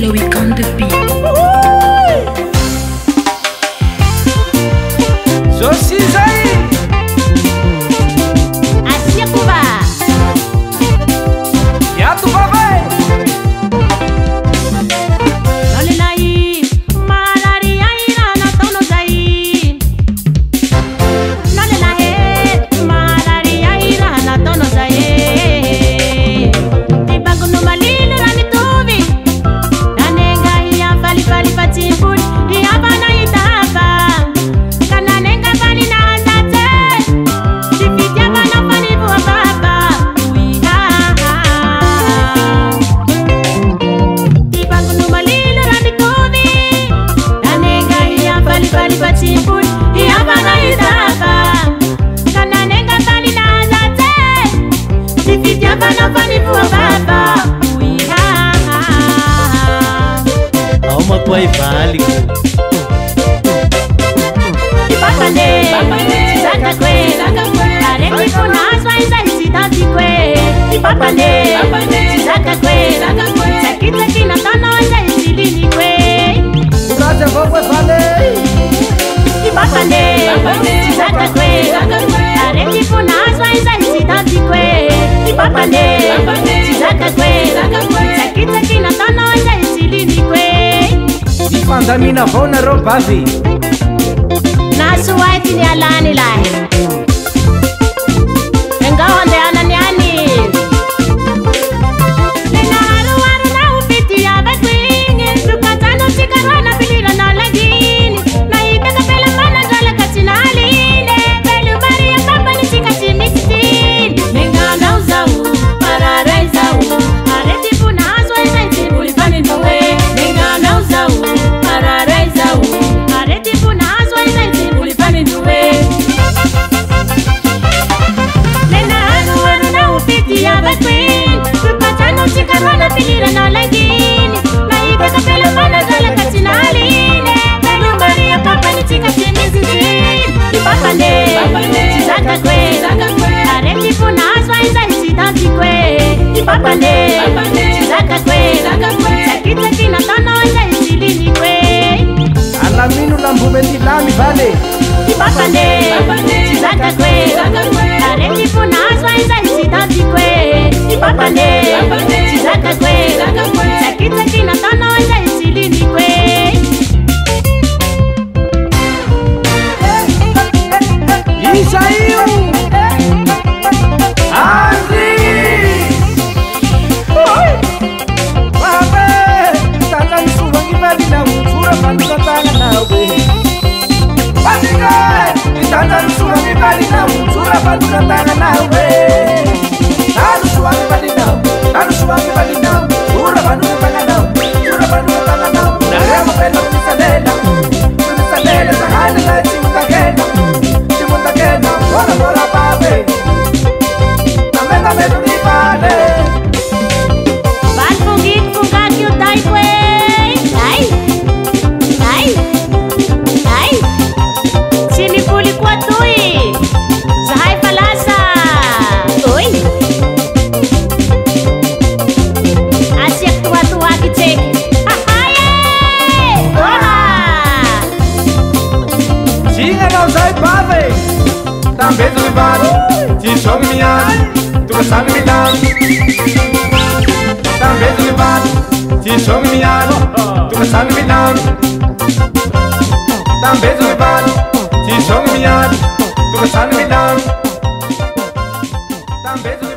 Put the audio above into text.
Loic on the beat. Josiza aí. Asia Cuba. Yato vai. Nole nai, malaria ira na tono zai. Nole nae, malaria ira na tono zai. Ibangu no malilo na mituvi. Nanenga ia fali fali patimpul, ia bana itaba. Kananenga fali na zate. Tifitia bana fali bua baba. Uiha. Ibangu no malilo na mituvi. Nanenga ia fali fali patimpul, ia bana itaba. Kananenga fali na zate. Tifitia bana fali bua baba. Uiha. Uma coi vale. Papane, zaka kwe, areki kunaswa izahizita zikwe. Papane, zaka kwe, zakita kina tono izahizilini kwe. Uraja vamos vale. Papane, zaka kwe, areki kunaswa izahizita zikwe. Papane, zaka kwe, zakita kina tono izahizilini kwe. Ifandamina vona robavi. Nasu waiti ni alani lai. Engahonde ananiani. Nena haru na upiti ya bakwingi. Tukatano sikarwana pilira na lagini. Na itaka pela mana jala katina aline. Belu bari ya kapani sikati mixtini. Nenga na uzawu, pararai zawu. Areti puna aswa isaiti ulifani ndowe. Nenga na uzawu, pararai zawu. Areti puna aswa isaiti ulifani ndowe. Nena haru na upiti ya bakwini. Tukatano sikarwana pilira na lagini. Na itaka pela mana jala katina aline. Belu bari ya kapani sikati mixtini. Papane, zaka kwe, areti puna aswa isaiti tanti kwe. Papane, zaka kwe, zakita kina tono isaiti kwe. Alamino lambumeti lami vale. Papane, zaka kwe, areti puna aswa isaiti tanti kwe. Papane, zaka kwe, zakita kina tono isaiti kwe. Isaio. Andri. Oi. Baba, tata nisuwangi bali na mtura bandu tatanga nawe. Basika, tata nisuwangi bali na mtura bandu tatanga nawe. Tata nisuwangi bali na, tata nisuwangi bali na, mtura bandu tatanga nawe. Mtura bandu tatanga nawe. Na remo pelo misalela, misalela sahana la chimutakena. Chimutakena, bora bora babe. Nameta medu ni vale. Van fugit fugak yu tai kwe. Ai, ai, ai. Sini puli kwa tui. Sahai palasa. Oi. Asyik tua-tua kicek. Hahaye. Oha. Tinha não sai babe. Também do vale. Ti som minha, tu san milan. Também do vale. Ti som minha, tu san milan. Também do vale. Ti som minha, tu san milan. Também do